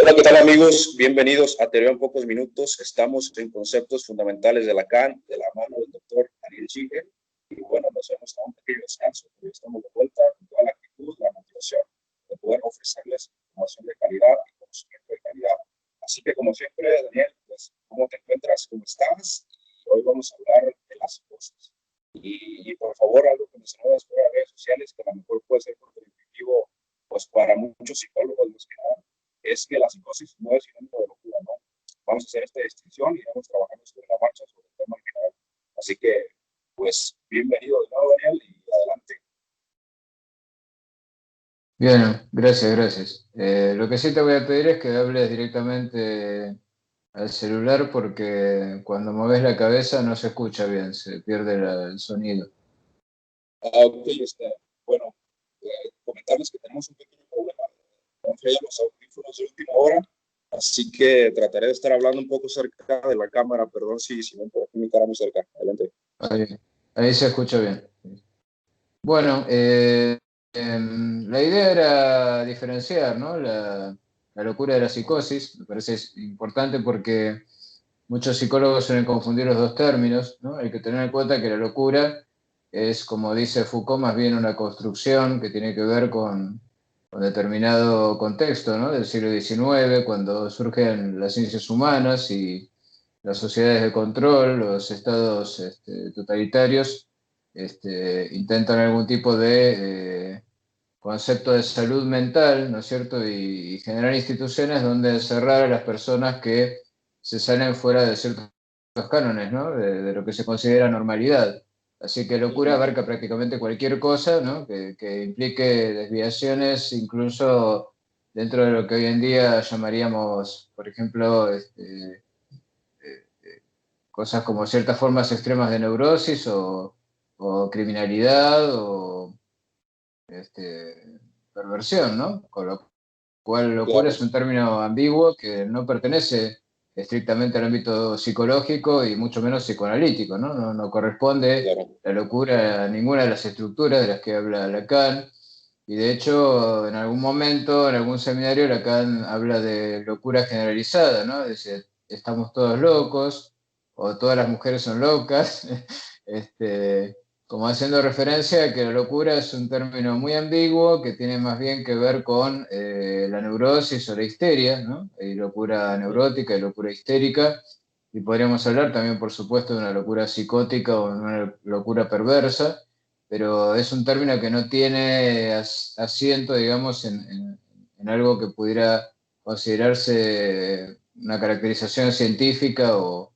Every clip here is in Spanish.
Hola, ¿qué tal amigos? Bienvenidos a Teoría en pocos minutos. Estamos en conceptos fundamentales de Lacan, de la mano del doctor Daniel Chige. Y bueno, nos hemos dado un pequeño descanso, pero estamos de vuelta con toda la actitud, la motivación de poder ofrecerles información de calidad y conocimiento de calidad. Así que como siempre, Daniel, pues, ¿cómo te encuentras? ¿Cómo estás? Hoy vamos a hablar de las cosas. Y por favor, algo que nos muevas por las redes sociales, que a lo mejor puede ser contributivo pues, para muchos psicólogos, más que nada es que la psicosis no es sinónimo de locura, ¿no? Vamos a hacer esta distinción y vamos trabajando sobre la marcha sobre el tema en general. Así que, pues, bienvenido de nuevo, Daniel, y adelante. Bien, gracias, gracias. Lo que sí te voy a pedir es que hables directamente al celular porque cuando mueves la cabeza no se escucha bien, se pierde el sonido. Ok, bueno, comentarles que tenemos un pequeño problema. Han fallado los audífonos de última hora, así que trataré de estar hablando un poco cerca de la cámara. Perdón si ven por aquí mi cara muy cerca. Adelante. Ahí, ahí se escucha bien. Bueno, la idea era diferenciar, ¿no? La locura de la psicosis. Me parece importante porque muchos psicólogos suelen confundir los dos términos, ¿no? Hay que tener en cuenta que la locura es, como dice Foucault, más bien una construcción que tiene que ver con determinado contexto, ¿no? Del siglo XIX, cuando surgen las ciencias humanas y las sociedades de control, los estados totalitarios, intentan algún tipo de concepto de salud mental, ¿no es cierto? Y generar instituciones donde encerrar a las personas que se salen fuera de ciertos cánones, ¿no? De lo que se considera normalidad. Así que locura abarca prácticamente cualquier cosa, ¿no? Que implique desviaciones, incluso dentro de lo que hoy en día llamaríamos, por ejemplo, cosas como ciertas formas extremas de neurosis o criminalidad o perversión, ¿no? Con lo cual locura Claro, es un término ambiguo que no pertenece estrictamente al ámbito psicológico y mucho menos psicoanalítico, ¿no? No corresponde claro. la locura a ninguna de las estructuras de las que habla Lacan. Y de hecho, en algún momento, en algún seminario, Lacan habla de locura generalizada, ¿no? Dice, estamos todos locos, o todas las mujeres son locas, como haciendo referencia a que la locura es un término muy ambiguo que tiene más bien que ver con la neurosis o la histeria, ¿no? Hay locura neurótica y locura histérica, y podríamos hablar también, por supuesto, de una locura psicótica o una locura perversa, pero es un término que no tiene asiento, digamos, en algo que pudiera considerarse una caracterización científica o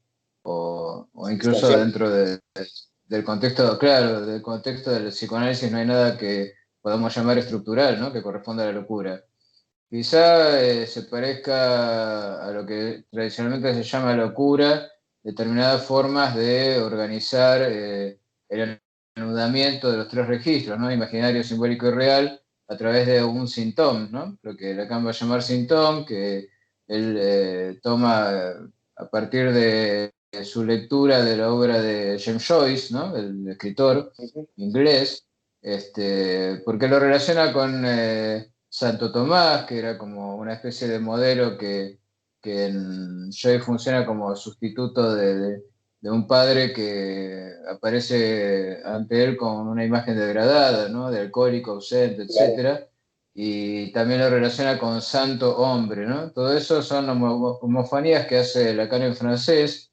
incluso Sustancial. dentro del contexto, claro, del contexto del psicoanálisis no hay nada que podamos llamar estructural, ¿no? Que corresponda a la locura. Quizá se parezca a lo que tradicionalmente se llama locura, determinadas formas de organizar el anudamiento de los tres registros, ¿no? Imaginario, simbólico y real, a través de un síntoma, ¿no? Lo que Lacan va a llamar síntoma, que él toma a partir de su lectura de la obra de James Joyce, ¿no? El escritor inglés, porque lo relaciona con Santo Tomás, que era como una especie de modelo que en Joy funciona como sustituto de un padre que aparece ante él con una imagen degradada, ¿no? De alcohólico, ausente, Claro, etcétera. Y también lo relaciona con santo hombre, ¿no? Todo eso son homofonías que hace Lacan en francés,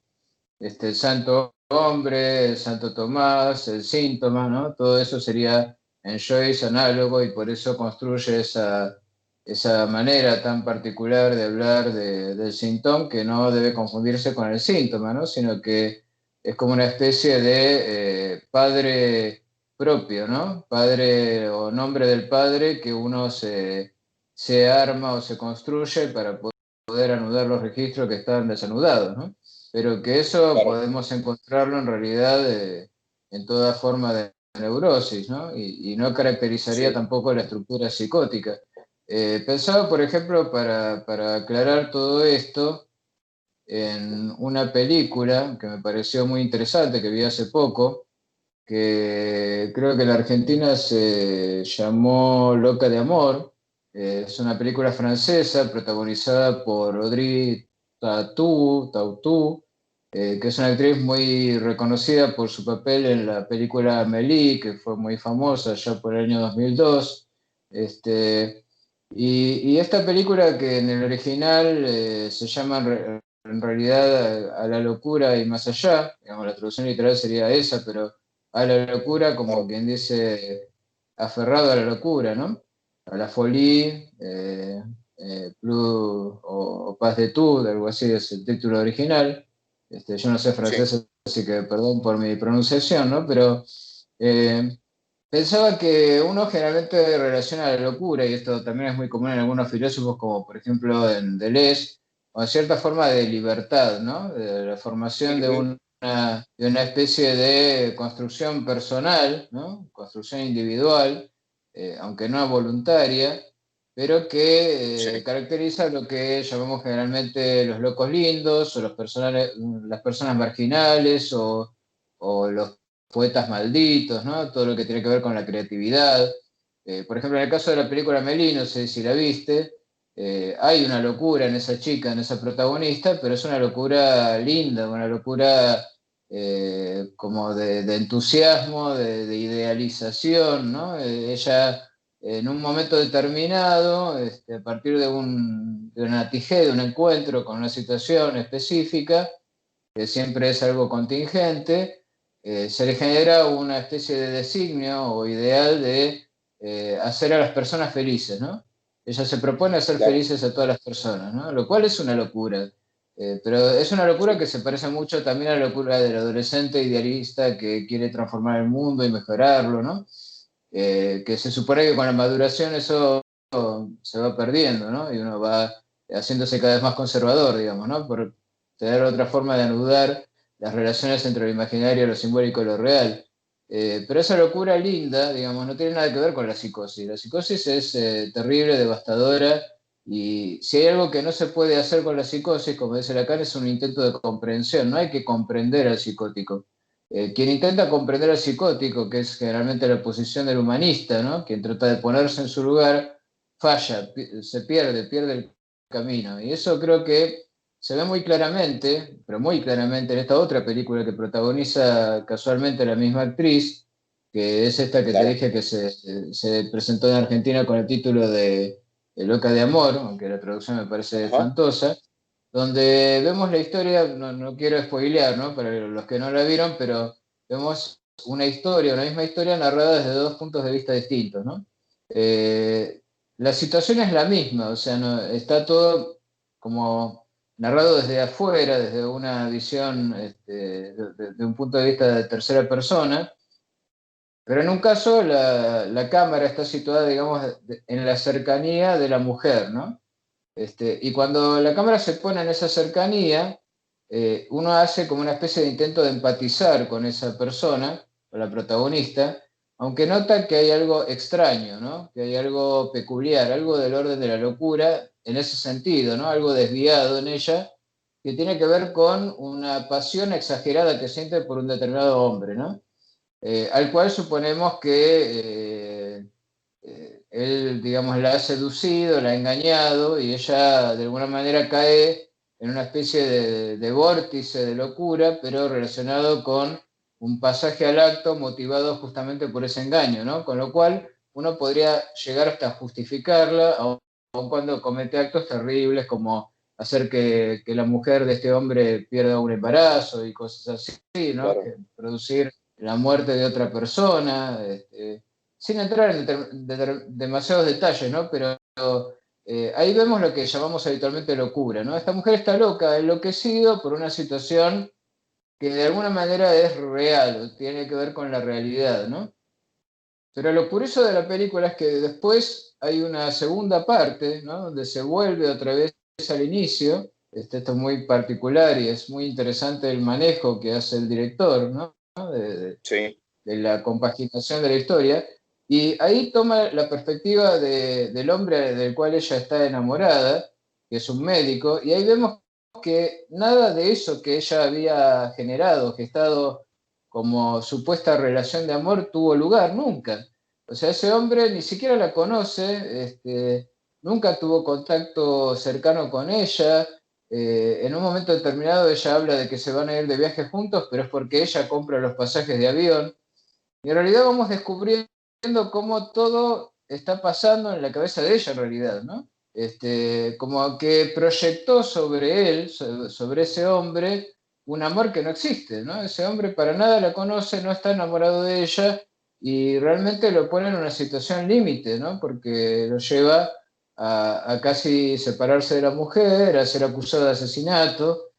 el santo hombre, el santo Tomás, el síntoma, ¿no? Todo eso sería en Joyce análogo y por eso construye esa manera tan particular de hablar del síntoma que no debe confundirse con el síntoma, ¿no? Sino que es como una especie de padre propio, ¿no? Padre o nombre del padre que uno se arma o se construye para poder anudar los registros que están desanudados, ¿no? Pero que eso claro. podemos encontrarlo en realidad en toda forma de neurosis, ¿no? Y no caracterizaría Sí. tampoco la estructura psicótica. Pensaba, por ejemplo, para aclarar todo esto, en una película que me pareció muy interesante, que vi hace poco, que creo que en la Argentina se llamó Loca de Amor, Es una película francesa protagonizada por Audrey Tautou, que es una actriz muy reconocida por su papel en la película Amélie, que fue muy famosa ya por el año 2002. Este, y esta película que en el original se llama en realidad a la locura y más allá, digamos, la traducción literal sería esa, pero a la locura como Claro, quien dice aferrado a la locura, ¿no? A la folie, plus, o Paz de Tout, algo así es el título original. Yo no sé sí, francés, así que perdón por mi pronunciación, ¿no? Pero eh, pensaba que uno generalmente relaciona la locura, y esto también es muy común en algunos filósofos, como por ejemplo en Deleuze, con cierta forma de libertad, ¿no? De la formación ujú, de una especie de construcción personal, ¿no? Construcción individual, aunque no voluntaria, pero que sí, caracteriza lo que llamamos generalmente los locos lindos, o las personas marginales, o los poetas malditos, ¿no? Todo lo que tiene que ver con la creatividad. Por ejemplo, en el caso de la película Melí, no sé si la viste, hay una locura en esa chica, en esa protagonista, pero es una locura linda, una locura como de entusiasmo, de idealización, ¿no? Ella en un momento determinado, a partir de una tijera, de un encuentro con una situación específica, que siempre es algo contingente, se le genera una especie de designio o ideal de hacer a las personas felices, ¿no? Ella se propone hacer claro, felices a todas las personas, ¿no? Lo cual es una locura. Pero es una locura sí, que se parece mucho también a la locura del adolescente idealista que quiere transformar el mundo y mejorarlo, ¿no? Que se supone que con la maduración eso se va perdiendo, ¿no? Y uno va haciéndose cada vez más conservador, digamos, ¿no? Por tener otra forma de anudar las relaciones entre lo imaginario, lo simbólico y lo real. Pero esa locura linda, digamos, no tiene nada que ver con la psicosis. La psicosis es terrible, devastadora, y si hay algo que no se puede hacer con la psicosis, como dice Lacan, es un intento de comprensión. No hay que comprender al psicótico. Quien intenta comprender al psicótico, que es generalmente la posición del humanista, ¿no? Quien trata de ponerse en su lugar, falla, se pierde el camino. Y eso creo que se ve muy claramente, pero muy claramente en esta otra película que protagoniza casualmente la misma actriz, que es esta que te claro, dije que se presentó en Argentina con el título de Loca de Amor, aunque la traducción me parece ajá, espantosa, donde vemos la historia, no quiero spoilear, ¿no? Para los que no la vieron, pero vemos una misma historia narrada desde dos puntos de vista distintos, ¿no? Eh, la situación es la misma, o sea, está todo como narrado desde afuera, desde una visión, de un punto de vista de tercera persona, pero en un caso la cámara está situada, digamos, en la cercanía de la mujer, ¿no? Y cuando la cámara se pone en esa cercanía, uno hace como una especie de intento de empatizar con esa persona, con la protagonista, aunque nota que hay algo extraño, ¿no? Que hay algo peculiar, algo del orden de la locura en ese sentido, ¿no? Algo desviado en ella, que tiene que ver con una pasión exagerada que siente por un determinado hombre, ¿no? Al cual suponemos que él, digamos, la ha seducido, la ha engañado, y ella de alguna manera cae en una especie de vórtice de locura, pero relacionado con un pasaje al acto motivado justamente por ese engaño, ¿no? Con lo cual uno podría llegar hasta justificarla, aun cuando comete actos terribles como hacer que la mujer de este hombre pierda un embarazo y cosas así, ¿no? claro, Que producir la muerte de otra persona, sin entrar en demasiados detalles, ¿no? Pero ahí vemos lo que llamamos habitualmente locura, ¿no? Esta mujer está loca, enloquecido por una situación que de alguna manera es real, o tiene que ver con la realidad, ¿no? Pero lo curioso de la película es que después hay una segunda parte, ¿no? Donde se vuelve otra vez al inicio. Esto es muy particular y es muy interesante el manejo que hace el director, ¿no? sí, De la compaginación de la historia, y ahí toma la perspectiva del hombre del cual ella está enamorada, que es un médico, y ahí vemos que nada de eso que ella había generado, gestado como supuesta relación de amor, tuvo lugar nunca. O sea, ese hombre ni siquiera la conoce, nunca tuvo contacto cercano con ella. En un momento determinado ella habla de que se van a ir de viaje juntos, pero es porque ella compra los pasajes de avión. Y en realidad vamos descubriendo cómo todo está pasando en la cabeza de ella en realidad, ¿no? Como que proyectó sobre él, sobre ese hombre, un amor que no existe, ¿no? Ese hombre para nada la conoce, no está enamorado de ella y realmente lo pone en una situación límite, ¿no? Porque lo lleva a casi separarse de la mujer, a ser acusado de asesinato,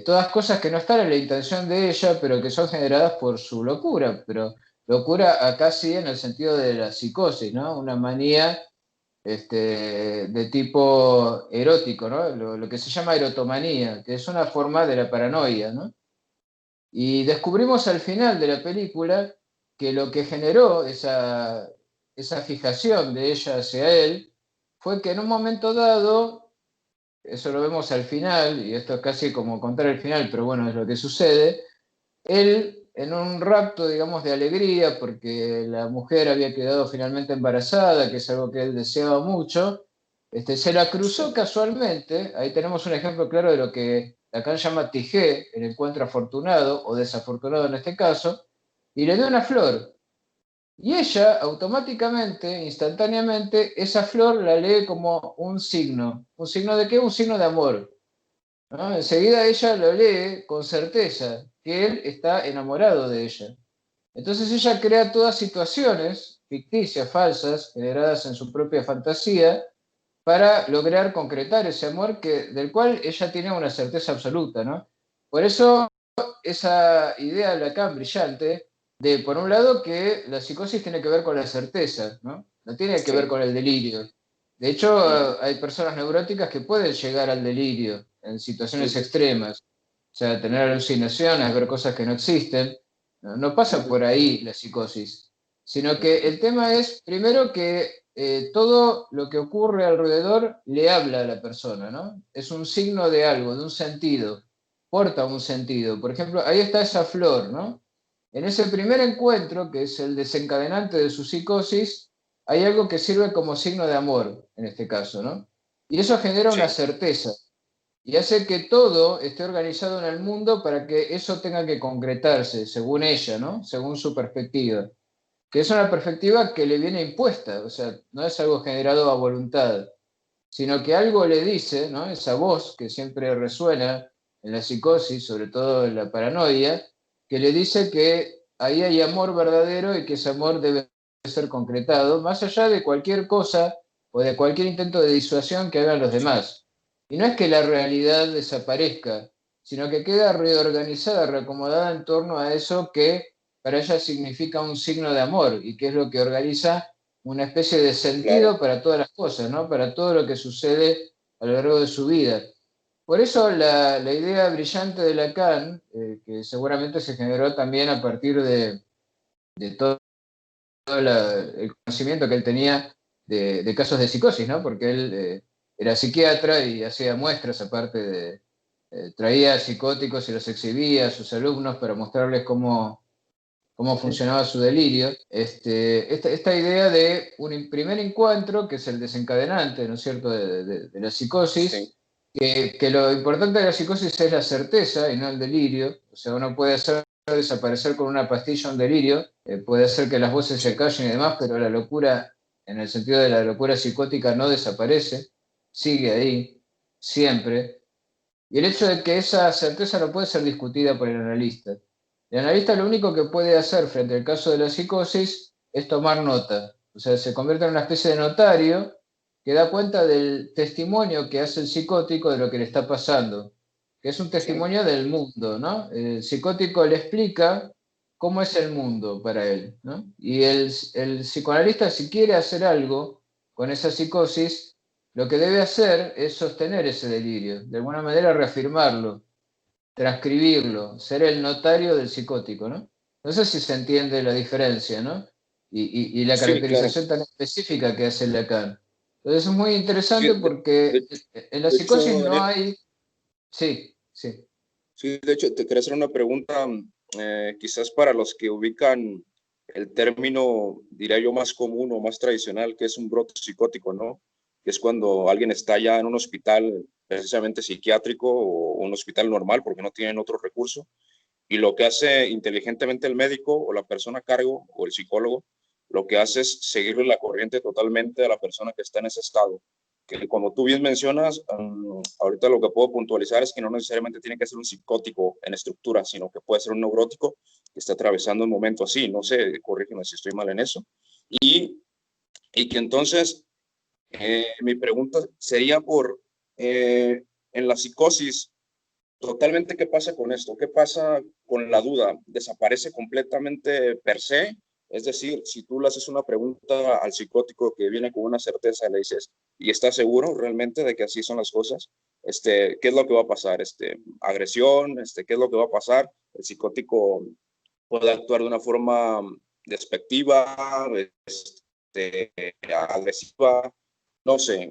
todas cosas que no están en la intención de ella, pero que son generadas por su locura, pero locura acá sí en el sentido de la psicosis, ¿no? Una manía de tipo erótico, ¿no? Lo que se llama erotomanía, que es una forma de la paranoia, ¿no? Y descubrimos al final de la película que lo que generó esa fijación de ella hacia él fue que en un momento dado, eso lo vemos al final, y esto es casi como contar el final, pero bueno, es lo que sucede, él, en un rapto, digamos, de alegría, porque la mujer había quedado finalmente embarazada, que es algo que él deseaba mucho, se la cruzó Sí, casualmente. Ahí tenemos un ejemplo claro de lo que Lacan llama tijé, el encuentro afortunado o desafortunado en este caso, y le dio una flor. Y ella automáticamente, instantáneamente, esa flor la lee como un signo. ¿Un signo de qué? Un signo de amor. ¿No? Enseguida ella lo lee con certeza, que él está enamorado de ella. Entonces ella crea todas situaciones ficticias, falsas, generadas en su propia fantasía, para lograr concretar ese amor del cual ella tiene una certeza absoluta, ¿no? Por eso esa idea de Lacan brillante, de por un lado que la psicosis tiene que ver con la certeza, ¿no? No tiene que ver sí. con el delirio. De hecho, Ujú. hay personas neuróticas que pueden llegar al delirio en Sí, situaciones sí. extremas, o sea, tener Ujú. alucinaciones, ver cosas que no existen. No, no Sí, pasa sí, por sí. ahí la psicosis, sino que Ujú. el tema es, primero, que todo lo que ocurre alrededor le habla a la persona, ¿no? Es un signo de algo, de un sentido, porta un sentido. Por ejemplo, ahí está esa flor, ¿no? En ese primer encuentro, que es el desencadenante de su psicosis, hay algo que sirve como signo de amor, en este caso, ¿no? Y eso genera una Sí, certeza y hace que todo esté organizado en el mundo para que eso tenga que concretarse, según ella, ¿no? Según su perspectiva, que es una perspectiva que le viene impuesta, o sea, no es algo generado a voluntad, sino que algo le dice, ¿no? Esa voz que siempre resuena en la psicosis, sobre todo en la paranoia, que le dice que ahí hay amor verdadero y que ese amor debe ser concretado, más allá de cualquier cosa o de cualquier intento de disuasión que hagan los sí, demás. Y no es que la realidad desaparezca, sino que queda reorganizada, reacomodada en torno a eso que para ella significa un signo de amor y que es lo que organiza una especie de claro. sentido para todas las cosas, ¿no? Para todo lo que sucede a lo largo de su vida. Por eso la idea brillante de Lacan, que seguramente se generó también a partir de todo el conocimiento que él tenía de casos de psicosis, ¿no? Porque él era psiquiatra y hacía muestras, aparte traía psicóticos y los exhibía a sus alumnos para mostrarles cómo Ujú. funcionaba su delirio. Esta idea de un primer encuentro, que es el desencadenante, ¿no es cierto?, de la Sí, psicosis, que lo importante de la psicosis es la certeza y no el delirio. O sea, uno puede hacer desaparecer con una pastilla un delirio, puede hacer que las voces se sí, callen y demás, pero la locura, en el sentido de la locura psicótica, no desaparece, sigue ahí, siempre. Y el hecho de que esa certeza no puede ser discutida por el analista. El analista lo único que puede hacer frente al caso de la psicosis es tomar nota. O sea, se convierte en una especie de notario que da cuenta del testimonio que hace el psicótico de lo que le está pasando, que es un sí, testimonio del mundo, ¿no? El psicótico le explica cómo es el mundo para él, ¿no? Y el psicoanalista, si quiere hacer algo con esa psicosis, lo que debe hacer es sostener ese delirio, de alguna manera reafirmarlo, transcribirlo, ser el notario del psicótico, ¿no? No sé si se entiende la diferencia, ¿no? Y la sí, claro. caracterización tan específica que hace Lacan. Entonces es muy Sí, interesante porque de- en la de psicosis hecho, no Daniel, hay... Sí, sí, sí, de hecho, te quería hacer una pregunta, quizás para los que ubican el término, diría yo, más común o más tradicional, que es un brote psicótico, ¿no? que es cuando alguien está ya en un hospital precisamente psiquiátrico o un hospital normal porque no tienen otro recurso, y lo que hace inteligentemente el médico o la persona a cargo o el psicólogo, lo que hace es seguirle la corriente totalmente a la persona que está en ese estado. Que como tú bien mencionas, ahorita lo que puedo puntualizar es que no necesariamente tiene que ser un psicótico en estructura, sino que puede ser un neurótico que está atravesando un momento así. No sé, corrígeme si estoy mal en eso. Y, y que entonces mi pregunta sería en la psicosis, totalmente, ¿qué pasa con esto? ¿Qué pasa con la duda? ¿Desaparece completamente per se? Es decir, si tú le haces una pregunta al psicótico que viene con una certeza, le dices, ¿y estás seguro realmente de que así son las cosas? ¿Qué es lo que va a pasar? ¿Agresión? ¿Qué es lo que va a pasar? El psicótico puede actuar de una forma despectiva, agresiva, no sé,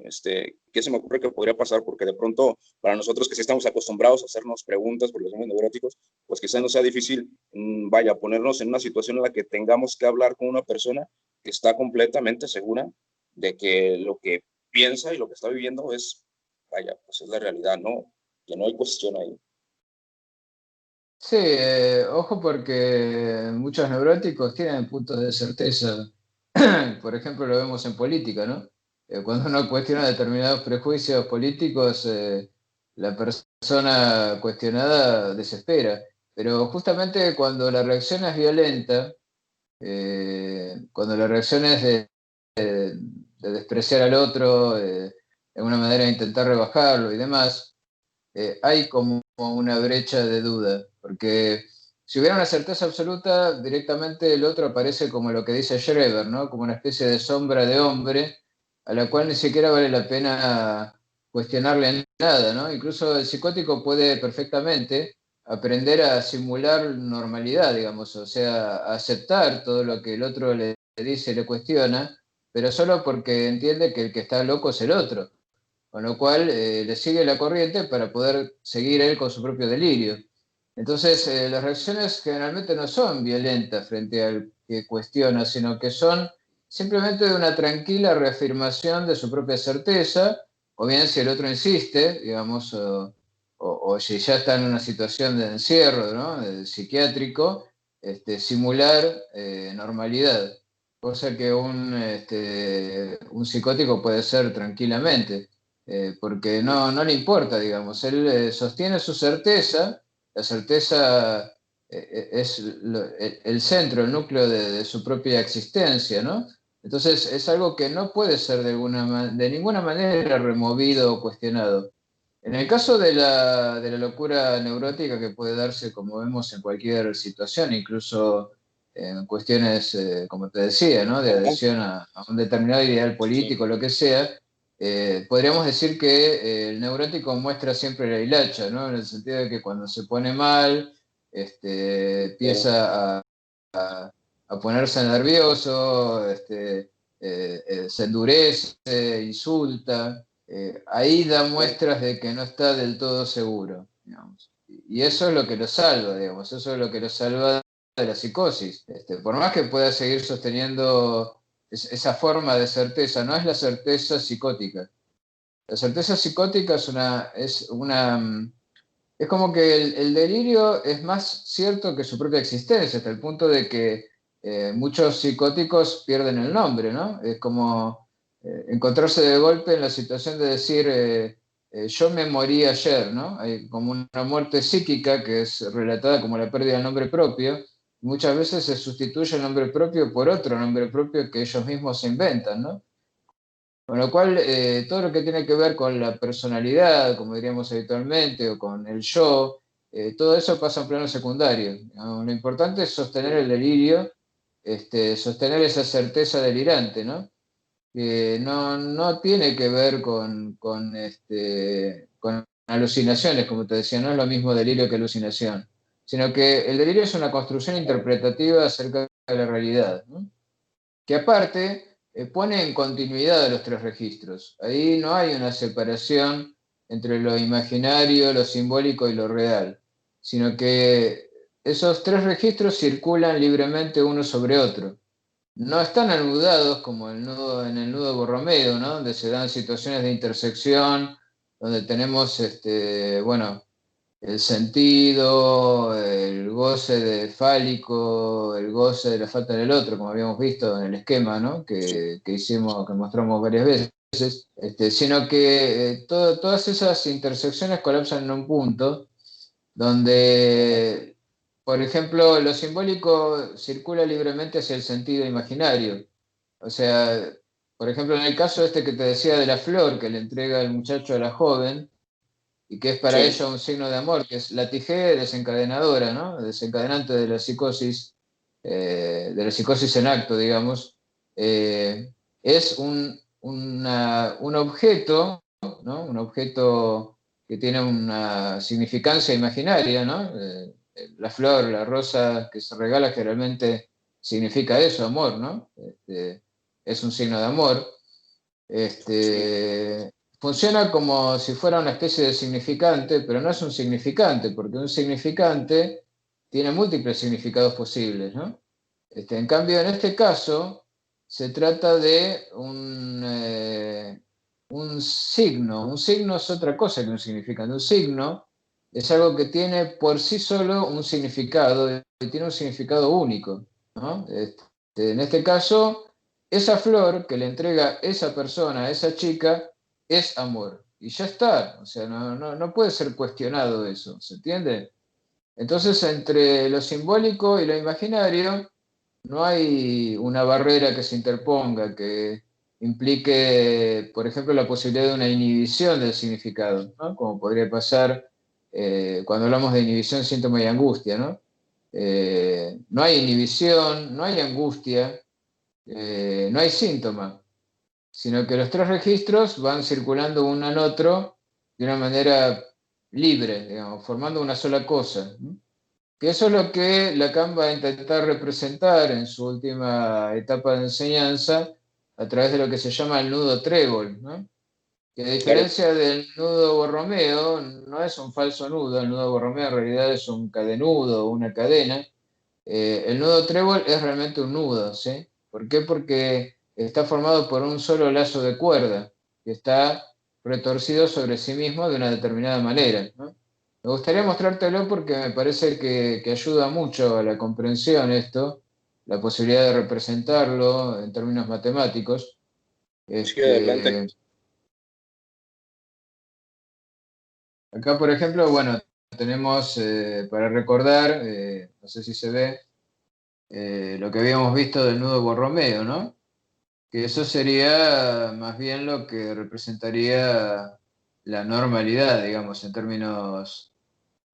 ¿qué se me ocurre que podría pasar? Porque de pronto, para nosotros que sí estamos acostumbrados a hacernos preguntas porque somos neuróticos, pues quizás no sea difícil, vaya, ponernos en una situación en la que tengamos que hablar con una persona que está completamente segura de que lo que piensa y lo que está viviendo es, vaya, pues es la realidad, ¿no? Que no hay cuestión ahí. Sí, ojo porque muchos neuróticos tienen puntos de certeza. Por ejemplo, lo vemos en política, ¿no? Cuando uno cuestiona determinados prejuicios políticos, la persona cuestionada desespera. Pero justamente cuando la reacción es violenta, cuando la reacción es de despreciar al otro, de una manera de intentar rebajarlo y demás, hay como una brecha de duda, porque si hubiera una certeza absoluta, directamente el otro aparece como lo que dice Schreber, ¿no? Como una especie de sombra de hombre a la cual ni siquiera vale la pena cuestionarle nada, ¿no? Incluso el psicótico puede perfectamente aprender a simular normalidad, digamos, o sea, a aceptar todo lo que el otro le dice y le cuestiona, pero solo porque entiende que el que está loco es el otro, con lo cual le sigue la corriente para poder seguir él con su propio delirio. Entonces, las reacciones generalmente no son violentas frente al que cuestiona, sino que son simplemente de una tranquila reafirmación de su propia certeza, o bien si el otro insiste, digamos, o si ya está en una situación de encierro, ¿no? Psiquiátrico, simular normalidad, cosa que un psicótico puede ser tranquilamente, porque no le importa, digamos, él sostiene su certeza, la certeza es el centro, el núcleo de su propia existencia, ¿no? Entonces es algo que no puede ser de ninguna manera removido o cuestionado. En el caso de la locura neurótica que puede darse, como vemos, en cualquier situación, incluso en cuestiones, como te decía, ¿no? De Ajá, adhesión a un determinado ideal sí, político, lo que sea, podríamos decir que el neurótico muestra siempre la hilacha, ¿no? En el sentido de que cuando se pone mal, claro, empieza a ponerse nervioso, se endurece, insulta. Ahí da claro. muestras de que no está del todo seguro, digamos. Y eso es lo que lo salva, digamos, eso es lo que lo salva de la psicosis. Por más que pueda seguir sosteniendo esa forma de certeza, no es la certeza psicótica. La certeza psicótica es como que el delirio es más cierto que su propia existencia, hasta el punto de que muchos psicóticos pierden el nombre, ¿no? Es como encontrarse de golpe en la situación de decir, yo me morí ayer, ¿no? Hay como una muerte psíquica que es relatada como la pérdida del nombre propio. Muchas veces se sustituye el nombre propio por otro nombre propio que ellos mismos se inventan, ¿no? Con lo cual, todo lo que tiene que ver con la personalidad, como diríamos habitualmente, o con el yo, todo eso pasa a un plano secundario, ¿no? Lo importante es sostener el delirio, sostener esa certeza delirante, ¿no? Que no tiene que ver con alucinaciones, como te decía, no es lo mismo delirio que alucinación, sino que el delirio es una construcción interpretativa acerca de la realidad, ¿no? Que aparte pone en continuidad a los tres registros. Ahí no hay una separación entre lo imaginario, lo simbólico y lo real, sino que esos tres registros circulan libremente uno sobre otro. no están anudados como en el nudo Borromeo, ¿no? Donde se dan situaciones de intersección, donde tenemos, bueno, el sentido, el goce de fálico, el goce de la falta del otro, como habíamos visto en el esquema, ¿no? Sí, Que hicimos, que mostramos varias veces, sino que todas esas intersecciones colapsan en un punto donde, por ejemplo, lo simbólico circula libremente hacia el sentido imaginario. O sea, por ejemplo, en el caso este que te decía de la flor que le entrega el muchacho a la joven, y que es para sí, ella un signo de amor, que es la Tige desencadenadora, ¿no? Desencadenante de la psicosis en acto, digamos, es un objeto, ¿no? Un objeto que tiene una significancia imaginaria, ¿no? La flor, la rosa que se regala generalmente significa eso, amor, ¿no? Es un signo de amor. sí, Funciona como si fuera una especie de significante, pero no es un significante, porque un significante tiene múltiples significados posibles, ¿no? En cambio, en este caso, se trata de un signo. Un signo es otra cosa que un significante. Un signo es algo que tiene por sí solo un significado y tiene un significado único, ¿no? En este caso, esa flor que le entrega esa persona a esa chica es amor. Y ya está. O sea, no puede ser cuestionado eso. ¿Se entiende? Entonces, entre lo simbólico y lo imaginario, no hay una barrera que se interponga, que implique, por ejemplo, la posibilidad de una inhibición del significado, ¿no? Como podría pasar cuando hablamos de inhibición, síntoma y angustia, ¿no? No hay inhibición, no hay angustia, no hay síntoma, sino que los tres registros van circulando uno en otro de una manera libre, digamos, formando una sola cosa, ¿no? Que eso es lo que Lacan va a intentar representar en su última etapa de enseñanza a través de lo que se llama el nudo trébol, ¿no? Que a claro, diferencia del nudo Borromeo, no es un falso nudo, el nudo Borromeo en realidad es un cadenudo, una cadena. El nudo trébol es realmente un nudo, ¿sí? ¿Por qué? Porque está formado por un solo lazo de cuerda que está retorcido sobre sí mismo de una determinada manera, ¿no? Me gustaría mostrártelo porque me parece que ayuda mucho a la comprensión esto, la posibilidad de representarlo en términos matemáticos. sí, adelante. Este, Acá, por ejemplo, bueno, tenemos para recordar, no sé si se ve, lo que habíamos visto del nudo Borromeo, ¿no? Que eso sería más bien lo que representaría la normalidad, digamos, en términos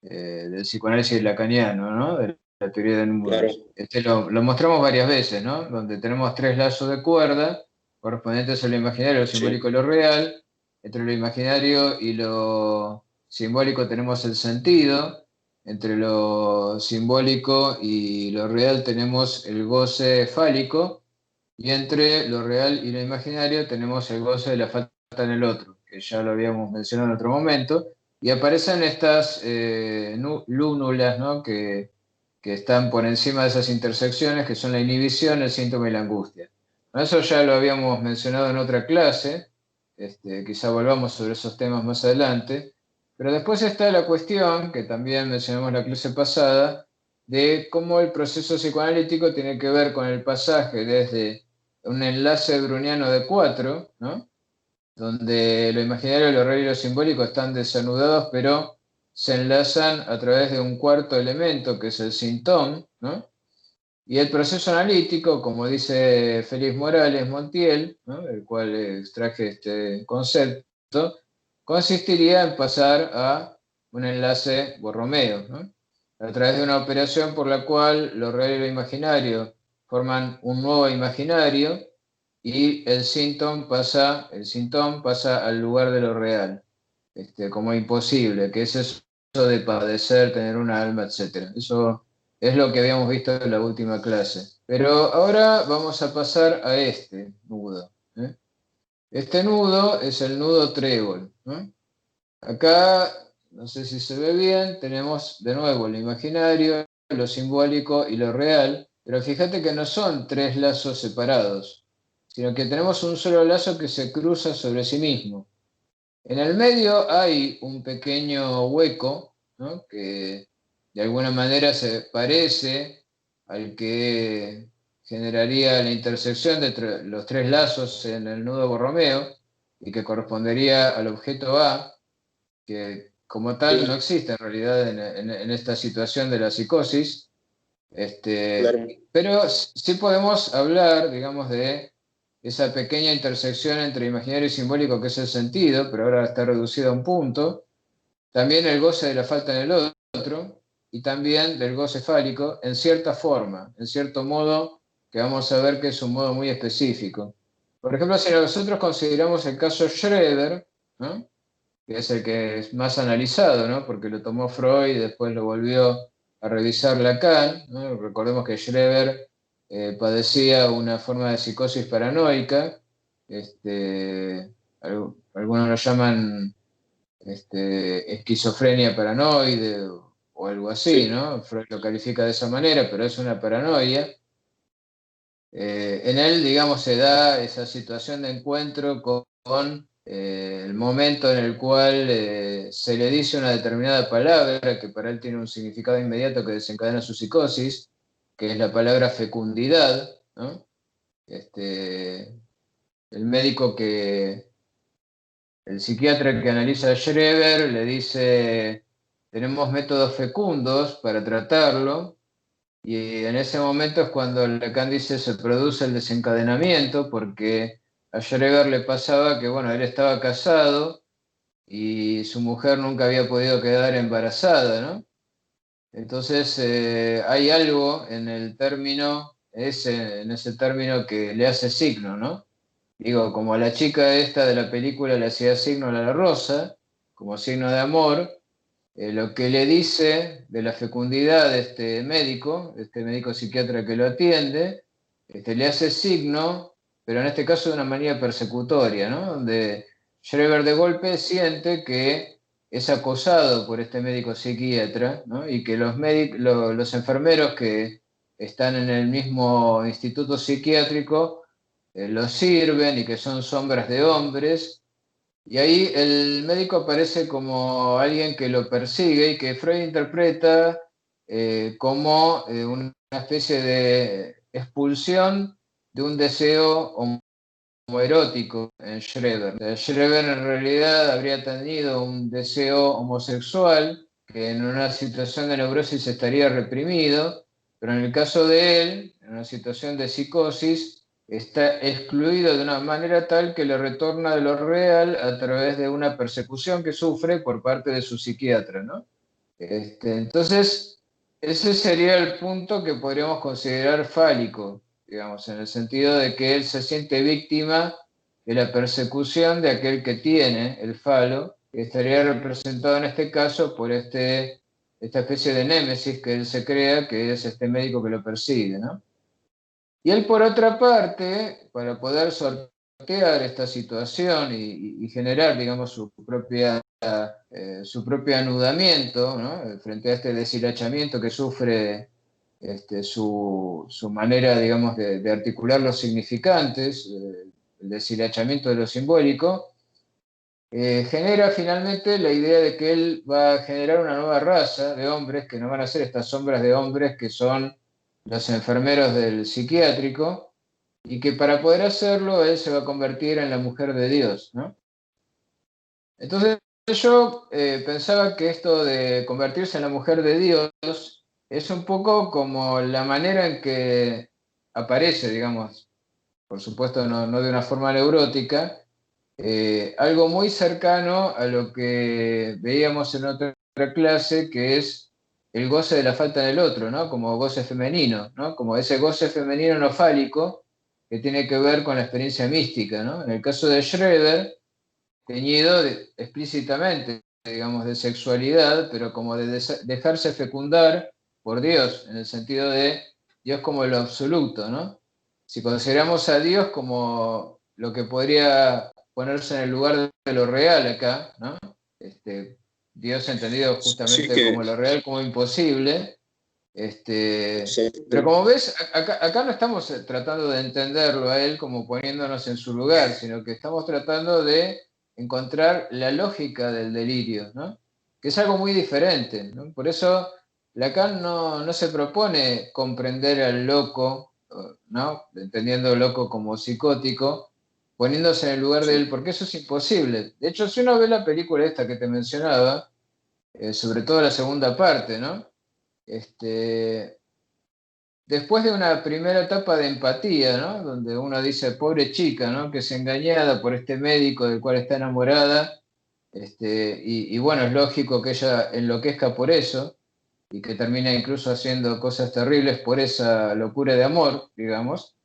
del psicoanálisis lacaniano, ¿no? De la teoría de Claro, números. Lo mostramos varias veces, ¿no? Donde tenemos tres lazos de cuerda correspondientes a lo imaginario, lo sí, simbólico y lo real. Entre lo imaginario y lo simbólico tenemos el sentido. Entre lo simbólico y lo real tenemos el goce fálico. Y entre lo real y lo imaginario tenemos el goce de la falta en el otro, que ya lo habíamos mencionado en otro momento. Y aparecen estas lúnulas, ¿no? Que están por encima de esas intersecciones, que son la inhibición, el síntoma y la angustia. ¿No? Eso ya lo habíamos mencionado en otra clase, quizá volvamos sobre esos temas más adelante, pero después está la cuestión, que también mencionamos en la clase pasada, de cómo el proceso psicoanalítico tiene que ver con el pasaje desde un enlace browniano de cuatro, ¿no? Donde lo imaginario, lo real y lo simbólico están desanudados, pero se enlazan a través de un cuarto elemento, que es el sintón, ¿no? Y el proceso analítico, como dice Félix Morales Montiel, ¿no? El cual extraje este concepto, consistiría en pasar a un enlace Borromeo, ¿no? A través de una operación por la cual lo real y lo imaginario forman un nuevo imaginario y el sintón pasa al lugar de lo real, como imposible, que es eso de padecer, tener una alma, etcétera. Eso es lo que habíamos visto en la última clase. Pero ahora vamos a pasar a este nudo, ¿eh? Este nudo es el nudo trébol, ¿no? Acá, no sé si se ve bien, tenemos de nuevo lo imaginario, lo simbólico y lo real, Pero fíjate que no son tres lazos separados, sino que tenemos un solo lazo que se cruza sobre sí mismo. En el medio hay un pequeño hueco, ¿no? Que de alguna manera se parece al que generaría la intersección de los tres lazos en el nudo Borromeo y que correspondería al objeto A, que como tal no Sí, existe en realidad en esta situación de la psicosis. claro. Pero sí podemos hablar, digamos, de esa pequeña intersección entre imaginario y simbólico que es el sentido, pero ahora está reducido a un punto. También el goce de la falta en el otro, y también del goce fálico, en cierta forma, en cierto modo, que vamos a ver que es un modo muy específico. Por ejemplo, si nosotros consideramos el caso Schroeder, ¿no? Que es el que es más analizado, ¿no? Porque lo tomó Freud y después lo volvió a revisar Lacan, ¿no? Recordemos que Schreber padecía una forma de psicosis paranoica, algunos lo llaman esquizofrenia paranoide o algo así, Sí, ¿no? Freud lo califica de esa manera, pero es una paranoia. En él, digamos, se da esa situación de encuentro con, el momento en el cual se le dice una determinada palabra que para él tiene un significado inmediato que desencadena su psicosis, que es la palabra fecundidad, ¿no? El médico el psiquiatra que analiza a Schreber le dice, tenemos métodos fecundos para tratarlo, y en ese momento es cuando Lacan dice se produce el desencadenamiento, porque a Schreber le pasaba que, bueno, él estaba casado y su mujer nunca había podido quedar embarazada, ¿no? Entonces hay algo en el término, en ese término que le hace signo, ¿no? Digo, como a la chica esta de la película le hacía signo a la rosa, como signo de amor, lo que le dice de la fecundidad de este médico psiquiatra que lo atiende, le hace signo, pero en este caso de una manera persecutoria, ¿no? Donde Schreber de golpe siente que es acosado por este médico psiquiatra, ¿no? Y que los enfermeros que están en el mismo instituto psiquiátrico lo sirven y que son sombras de hombres, y ahí el médico aparece como alguien que lo persigue y que Freud interpreta como una especie de expulsión de un deseo homoerótico en Schreber. Schreber en realidad habría tenido un deseo homosexual que en una situación de neurosis estaría reprimido, pero en el caso de él, en una situación de psicosis, está excluido de una manera tal que le retorna de lo real a través de una persecución que sufre por parte de su psiquiatra, ¿no? Entonces, ese sería el punto que podríamos considerar fálico, digamos, en el sentido de que él se siente víctima de la persecución de aquel que tiene el falo, que estaría representado en este caso por esta especie de némesis que él se crea, que es este médico que lo persigue, ¿no? Y él, por otra parte, para poder sortear esta situación y generar, digamos, su propio anudamiento, ¿no? Frente a este deshilachamiento que sufre su manera, digamos, de articular los significantes, el deshilachamiento de lo simbólico, genera finalmente la idea de que él va a generar una nueva raza de hombres que no van a ser estas sombras de hombres que son los enfermeros del psiquiátrico, y que para poder hacerlo él se va a convertir en la mujer de Dios, ¿no? Entonces yo pensaba que esto de convertirse en la mujer de Dios es un poco como la manera en que aparece, digamos, por supuesto no de una forma neurótica, algo muy cercano a lo que veíamos en otra clase, que es el goce de la falta en el otro, ¿no? Como goce femenino, ¿no? Como ese goce femenino no fálico que tiene que ver con la experiencia mística, ¿no? En el caso de Schroeder, teñido explícitamente, digamos, de sexualidad, pero como de dejarse fecundar por Dios, en el sentido de Dios como lo absoluto, ¿no? Si consideramos a Dios como lo que podría ponerse en el lugar de lo real acá, ¿no? Dios entendido sí justamente que, como lo real, como imposible, Pero como ves, acá no estamos tratando de entenderlo a él como poniéndonos en su lugar, sino que estamos tratando de encontrar la lógica del delirio, ¿no? Que es algo muy diferente, ¿no? Por eso Lacan no se propone comprender al loco, ¿no? Entendiendo al loco como psicótico, poniéndose en el lugar de Sí, él, porque eso es imposible. De hecho, si uno ve la película esta que te mencionaba, sobre todo la segunda parte, ¿no? Este, Después de una primera etapa de empatía, ¿no? Donde uno dice, pobre chica, ¿no? Que es engañada por este médico del cual está enamorada, y bueno, es lógico que ella enloquezca por eso y que termina incluso haciendo cosas terribles por esa locura de amor, digamos.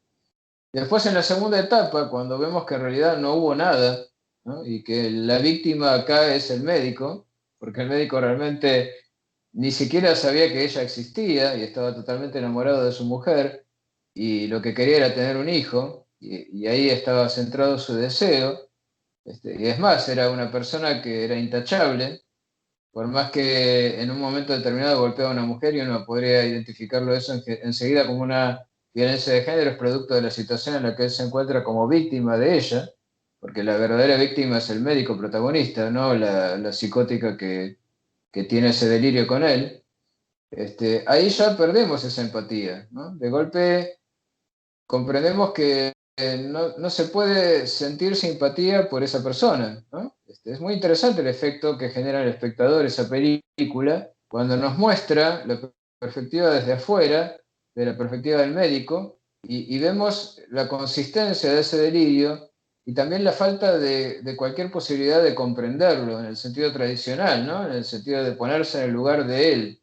Después en la segunda etapa, cuando vemos que en realidad no hubo nada, ¿no? Y que la víctima acá es el médico, porque el médico realmente ni siquiera sabía que ella existía y estaba totalmente enamorado de su mujer y lo que quería era tener un hijo y ahí estaba centrado su deseo. Y es más, era una persona que era intachable, por más que en un momento determinado golpea a una mujer y uno podría identificarlo eso enseguida como una violencia de género, es producto de la situación en la que él se encuentra como víctima de ella, porque la verdadera víctima es el médico protagonista, no la psicótica que tiene ese delirio con él. Ahí ya perdemos esa empatía, ¿no? De golpe comprendemos que no se puede sentir simpatía por esa persona, ¿no? Es muy interesante el efecto que genera el espectador esa película cuando nos muestra la perspectiva desde afuera, de la perspectiva del médico, y vemos la consistencia de ese delirio y también la falta de cualquier posibilidad de comprenderlo en el sentido tradicional, ¿no? En el sentido de ponerse en el lugar de él.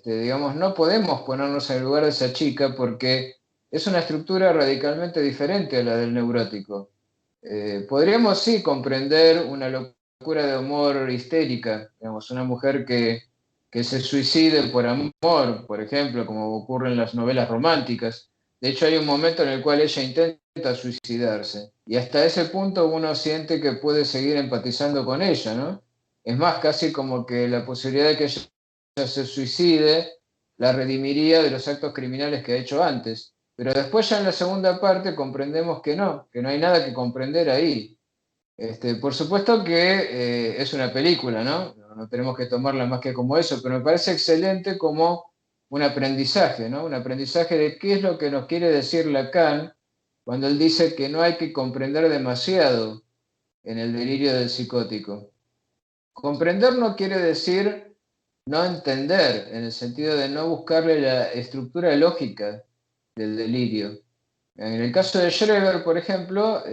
Digamos, no podemos ponernos en el lugar de esa chica porque es una estructura radicalmente diferente a la del neurótico. Podríamos sí comprender una locura de amor histérica, digamos, una mujer que se suicide por amor, por ejemplo, como ocurre en las novelas románticas. De hecho, hay un momento en el cual ella intenta suicidarse y hasta ese punto uno siente que puede seguir empatizando con ella, ¿no? Es más, casi como que la posibilidad de que ella se suicide la redimiría de los actos criminales que ha hecho antes. Pero después ya en la segunda parte comprendemos que no hay nada que comprender ahí. Por supuesto que es una película, ¿no? No tenemos que tomarla más que como eso, pero me parece excelente como un aprendizaje, ¿no? Un aprendizaje de qué es lo que nos quiere decir Lacan cuando él dice que no hay que comprender demasiado en el delirio del psicótico. Comprender no quiere decir no entender, en el sentido de no buscarle la estructura lógica del delirio. En el caso de Schreber, por ejemplo,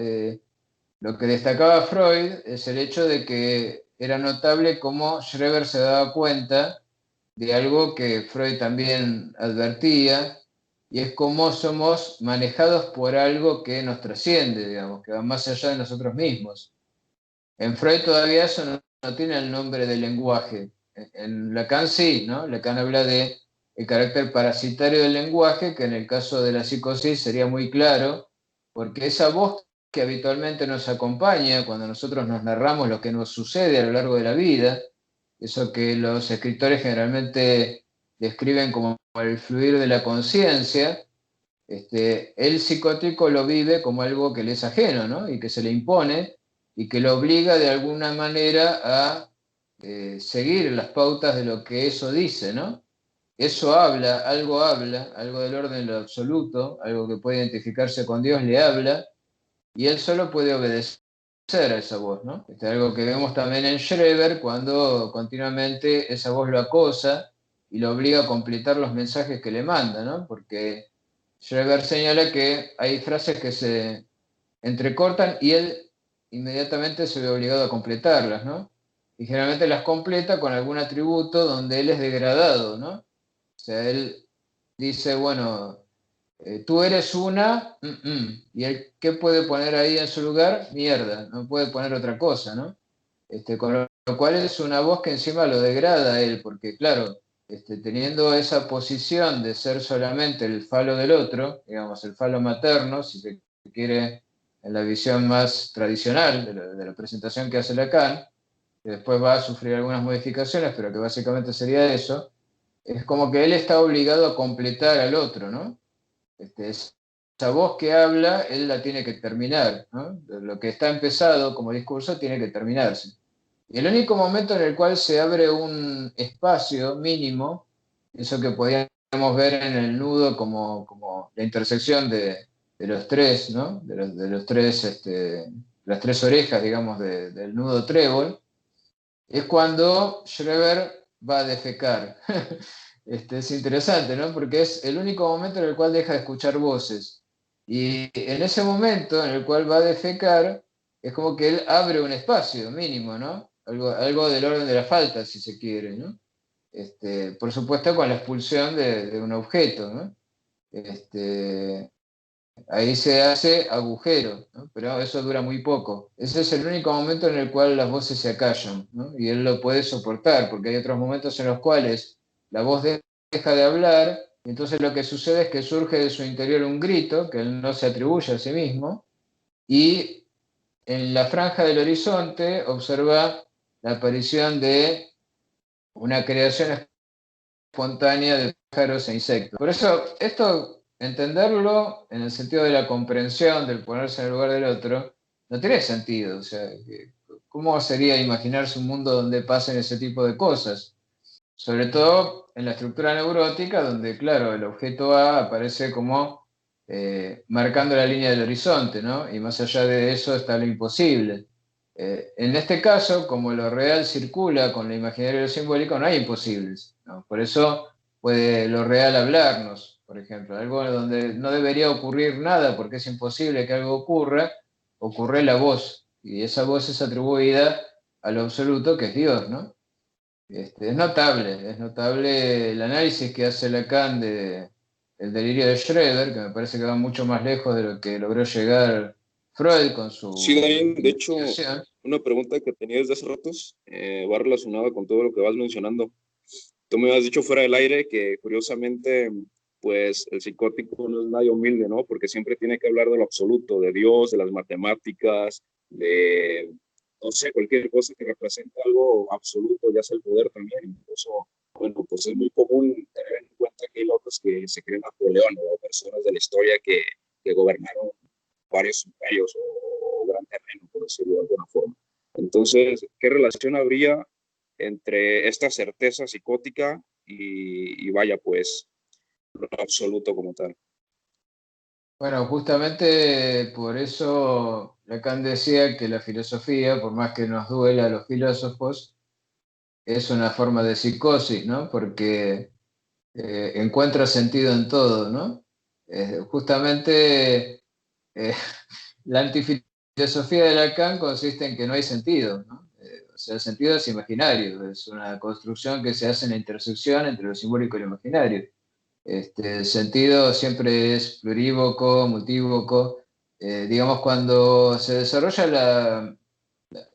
lo que destacaba Freud es el hecho de que era notable cómo Schreber se daba cuenta de algo que Freud también advertía, y es cómo somos manejados por algo que nos trasciende, digamos, que va más allá de nosotros mismos. En Freud todavía eso no tiene el nombre de lenguaje. En Lacan sí, ¿no? Lacan habla de el carácter parasitario del lenguaje, que en el caso de la psicosis sería muy claro, porque esa voz que habitualmente nos acompaña cuando nosotros nos narramos lo que nos sucede a lo largo de la vida, eso que los escritores generalmente describen como el fluir de la conciencia, el psicótico lo vive como algo que le es ajeno, ¿no? Y que se le impone y que lo obliga de alguna manera a seguir las pautas de lo que eso dice, ¿no? Eso habla, algo del orden de lo absoluto, algo que puede identificarse con Dios le habla, y él solo puede obedecer a esa voz, ¿no? Algo que vemos también en Schreber cuando continuamente esa voz lo acosa y lo obliga a completar los mensajes que le manda, ¿no? Porque Schreber señala que hay frases que se entrecortan y él inmediatamente se ve obligado a completarlas, ¿no? Y generalmente las completa con algún atributo donde él es degradado, ¿no? O sea, él dice, bueno, tú eres una, y él, ¿qué puede poner ahí en su lugar? Mierda, no puede poner otra cosa, ¿no? Con lo cual es una voz que encima lo degrada a él, porque claro, teniendo esa posición de ser solamente el falo del otro, digamos, el falo materno, si se quiere, en la visión más tradicional de la presentación que hace Lacan, que después va a sufrir algunas modificaciones, pero que básicamente sería eso, es como que él está obligado a completar al otro, ¿no? Esa voz que habla, él la tiene que terminar, ¿no? Lo que está empezado como discurso tiene que terminarse. Y el único momento en el cual se abre un espacio mínimo, eso que podíamos ver en el nudo como la intersección de los tres, ¿no? De los tres, las tres orejas, digamos, del nudo trébol, es cuando Schreber va a defecar. Es interesante, ¿no? Porque es el único momento en el cual deja de escuchar voces. Y en ese momento en el cual va a defecar, es como que él abre un espacio mínimo, ¿no? Algo del orden de la falta, si se quiere, ¿no? Por supuesto, con la expulsión de un objeto, ¿no? Este, Ahí se hace agujero, ¿no? Pero eso dura muy poco. Ese es el único momento en el cual las voces se acallan, ¿no? Y él lo puede soportar, porque hay otros momentos en los cuales la voz deja de hablar, y entonces lo que sucede es que surge de su interior un grito, que él no se atribuye a sí mismo, y en la franja del horizonte observa la aparición de una creación espontánea de pájaros e insectos. Por eso, esto, entenderlo en el sentido de la comprensión, del ponerse en el lugar del otro, no tiene sentido. O sea, ¿cómo sería imaginarse un mundo donde pasen ese tipo de cosas? Sobre todo en la estructura neurótica, donde, claro, el objeto A aparece como marcando la línea del horizonte, ¿no? Y más allá de eso está lo imposible. En este caso, como lo real circula con lo imaginario y lo simbólico, no hay imposibles, ¿no? Por eso puede lo real hablarnos, por ejemplo. Algo donde no debería ocurrir nada porque es imposible que algo ocurra, ocurre la voz. Y esa voz es atribuida a lo absoluto, que es Dios, ¿no? Es notable el análisis que hace Lacan de el delirio de Schroeder, que me parece que va mucho más lejos de lo que logró llegar Freud con Sí, su Daniel, de hecho, investigación. una pregunta que tenía desde hace ratos va relacionada con todo lo que vas mencionando. Tú me has dicho fuera del aire que curiosamente, pues el psicótico no es nadie humilde, ¿no? Porque siempre tiene que hablar de lo absoluto, de Dios, de las matemáticas, de, no sé, cualquier cosa que represente algo absoluto, ya sea el poder también. Incluso, bueno, pues es muy común tener en cuenta que hay locos que se creen Napoleón o personas de la historia que gobernaron varios imperios o gran terreno, por decirlo de alguna forma. Entonces, ¿qué relación habría entre esta certeza psicótica y vaya, pues, lo absoluto como tal? Bueno, justamente por eso Lacan decía que la filosofía, por más que nos duela a los filósofos, es una forma de psicosis, ¿no? Porque encuentra sentido en todo, ¿no? Justamente eh, la antifilosofía de Lacan consiste en que no hay sentido, ¿no? O sea, el sentido es imaginario, es una construcción que se hace en la intersección entre lo simbólico y lo imaginario. El sentido siempre es plurívoco, multívoco. Digamos, cuando se desarrolla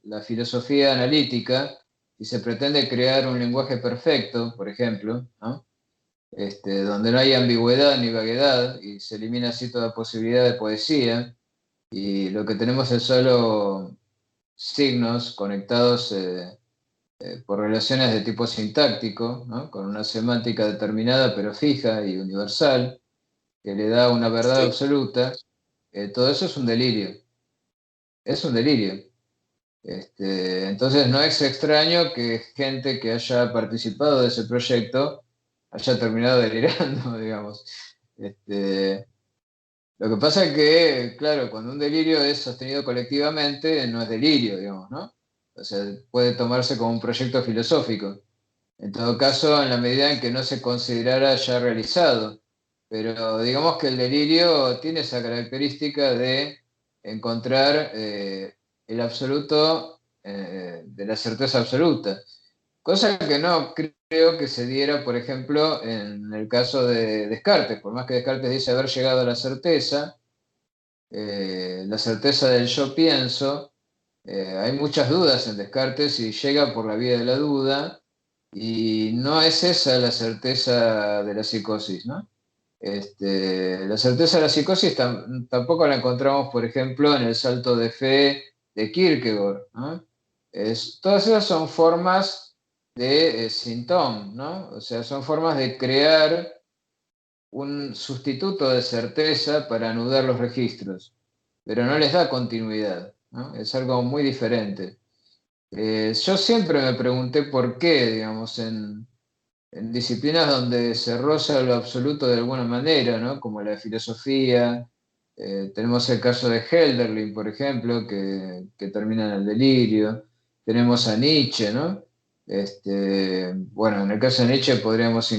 la filosofía analítica y se pretende crear un lenguaje perfecto, por ejemplo, ¿no? Donde no hay ambigüedad ni vaguedad y se elimina así toda posibilidad de poesía, y lo que tenemos es solo signos conectados por relaciones de tipo sintáctico, ¿no? Con una semántica determinada pero fija y universal, que le da una verdad Sí, absoluta. Todo eso es un delirio. Entonces no es extraño que gente que haya participado de ese proyecto haya terminado delirando, digamos. Este, lo que pasa es que, claro, cuando un delirio es sostenido colectivamente, no es delirio, digamos, ¿no? O sea, puede tomarse como un proyecto filosófico. En todo caso, en la medida en que no se considerara ya realizado. Pero digamos que el delirio tiene esa característica de encontrar el absoluto de la certeza absoluta. Cosa que no creo que se diera, por ejemplo, en el caso de Descartes. Por más que Descartes dice haber llegado a la certeza del yo pienso, hay muchas dudas en Descartes y llega por la vía de la duda, y no es esa la certeza de la psicosis, ¿no? La certeza de la psicosis tampoco la encontramos, por ejemplo, en el salto de fe de Kierkegaard, ¿no? Todas esas son formas de symptom, ¿no? O sea, son formas de crear un sustituto de certeza para anudar los registros, pero no les da continuidad, ¿no? Es algo muy diferente. Yo siempre me pregunté por qué, digamos, en disciplinas donde se roza lo absoluto de alguna manera, ¿no? Como la filosofía, tenemos el caso de Hölderlin, por ejemplo, que termina en el delirio. Tenemos a Nietzsche, ¿no? Bueno, en el caso de Nietzsche podríamos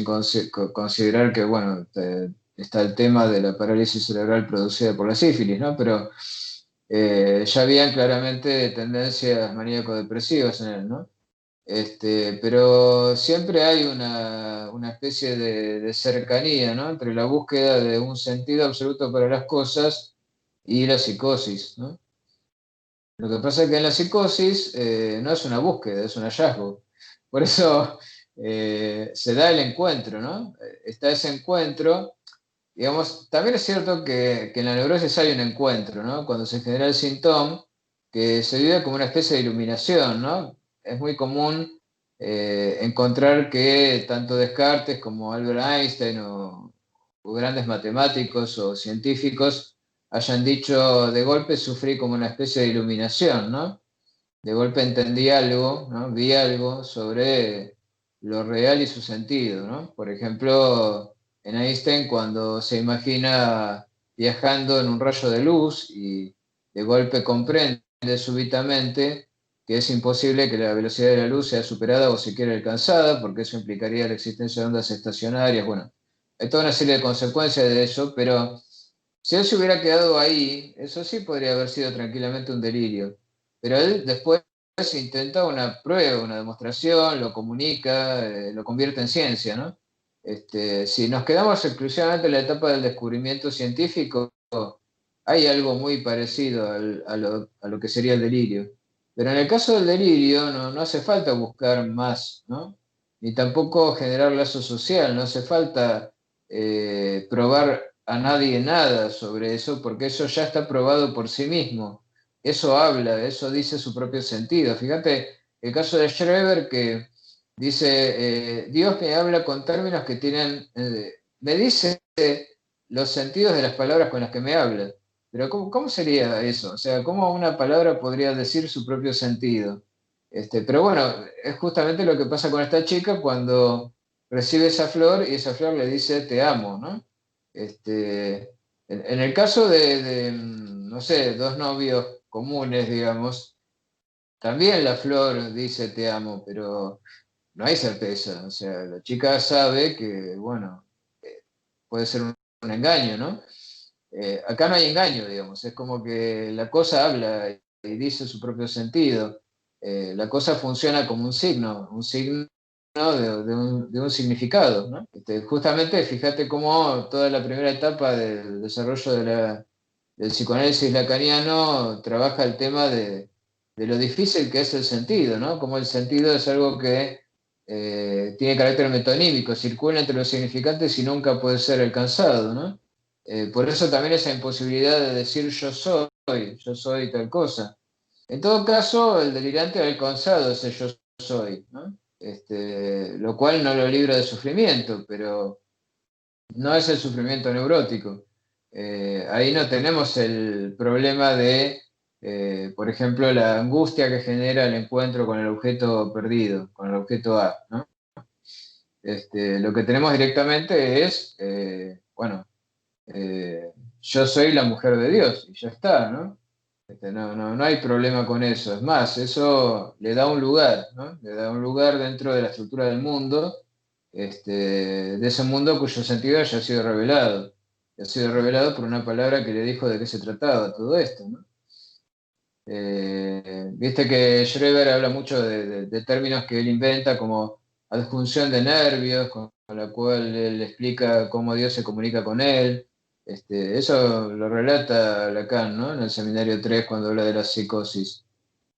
considerar que, bueno, está el tema de la parálisis cerebral producida por la sífilis, ¿no? Pero ya habían claramente tendencias maníaco-depresivas en él, ¿no? Pero siempre hay una especie de cercanía, ¿no? Entre la búsqueda de un sentido absoluto para las cosas y la psicosis, ¿no? Lo que pasa es que en la psicosis no es una búsqueda, es un hallazgo. Por eso se da el encuentro, ¿no? Está ese encuentro. Digamos, también es cierto que en la neurosis hay un encuentro, ¿no? Cuando se genera el síntoma, que se vive como una especie de iluminación, ¿no? Es muy común encontrar que tanto Descartes como Albert Einstein o grandes matemáticos o científicos hayan dicho de golpe sufrí como una especie de iluminación, ¿no? De golpe entendí algo, ¿no? Vi algo sobre lo real y su sentido, ¿no? Por ejemplo, en Einstein cuando se imagina viajando en un rayo de luz y de golpe comprende súbitamente que es imposible que la velocidad de la luz sea superada o siquiera alcanzada, porque eso implicaría la existencia de ondas estacionarias. Bueno, hay toda una serie de consecuencias de eso, pero si él se hubiera quedado ahí, eso sí podría haber sido tranquilamente un delirio. Pero él después intenta una prueba, una demostración, lo comunica, lo convierte en ciencia, ¿no? Si nos quedamos exclusivamente en la etapa del descubrimiento científico, hay algo muy parecido a lo que sería el delirio. Pero en el caso del delirio no hace falta buscar más, ¿no? Ni tampoco generar lazo social, no hace falta probar a nadie nada sobre eso, porque eso ya está probado por sí mismo. Eso habla, eso dice su propio sentido. Fíjate el caso de Schreber que dice, Dios me habla con términos que tienen, me dice los sentidos de las palabras con las que me habla. Pero ¿cómo sería eso? O sea, ¿cómo una palabra podría decir su propio sentido? Pero bueno, es justamente lo que pasa con esta chica cuando recibe esa flor y esa flor le dice te amo, ¿no? En el caso no sé, dos novios comunes, digamos, también la flor dice te amo, pero no hay certeza. O sea, la chica sabe que, bueno, puede ser un engaño, ¿no? Acá no hay engaño, digamos, es como que la cosa habla y dice su propio sentido. La cosa funciona como un signo de un significado, ¿no? Justamente, fíjate cómo toda la primera etapa del desarrollo del psicoanálisis lacaniano trabaja el tema de lo difícil que es el sentido, ¿no? Como el sentido es algo que tiene carácter metonímico, circula entre los significantes y nunca puede ser alcanzado, ¿no? Por eso también esa imposibilidad de decir yo soy tal cosa. En todo caso, el delirante ha alcanzado ese yo soy, ¿no? Lo cual no lo libra de sufrimiento, pero no es el sufrimiento neurótico. Ahí no tenemos el problema de, por ejemplo, la angustia que genera el encuentro con el objeto perdido, con el objeto A, ¿no? Lo que tenemos directamente es, bueno, eh, yo soy la mujer de Dios y ya está, ¿no? No hay problema con eso. Es más, eso le da un lugar, ¿no? Le da un lugar dentro de la estructura del mundo, de ese mundo cuyo sentido ya ha sido revelado. Y ha sido revelado por una palabra que le dijo de qué se trataba todo esto, ¿no? Viste que Schreber habla mucho de términos que él inventa como adjunción de nervios, con la cual él explica cómo Dios se comunica con él. Eso lo relata Lacan, ¿no? En el Seminario 3 cuando habla de la psicosis,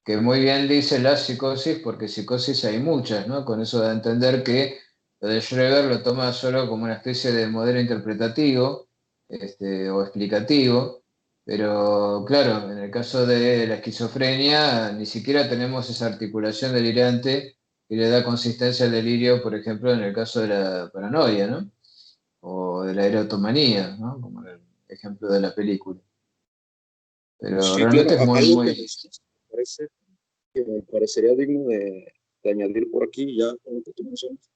que muy bien dice la psicosis porque psicosis hay muchas, ¿no? Con eso da a entender que lo de Schreber lo toma solo como una especie de modelo interpretativo o explicativo, pero claro, en el caso de la esquizofrenia ni siquiera tenemos esa articulación delirante que le da consistencia al delirio, por ejemplo, en el caso de la paranoia, ¿no? O de la erotomanía, ¿no? Como el ejemplo de la película. Pero Sí, realmente claro, es muy, algo que muy... mencionas que me parecería digno de añadir por aquí, ya con lo que tú mencionas,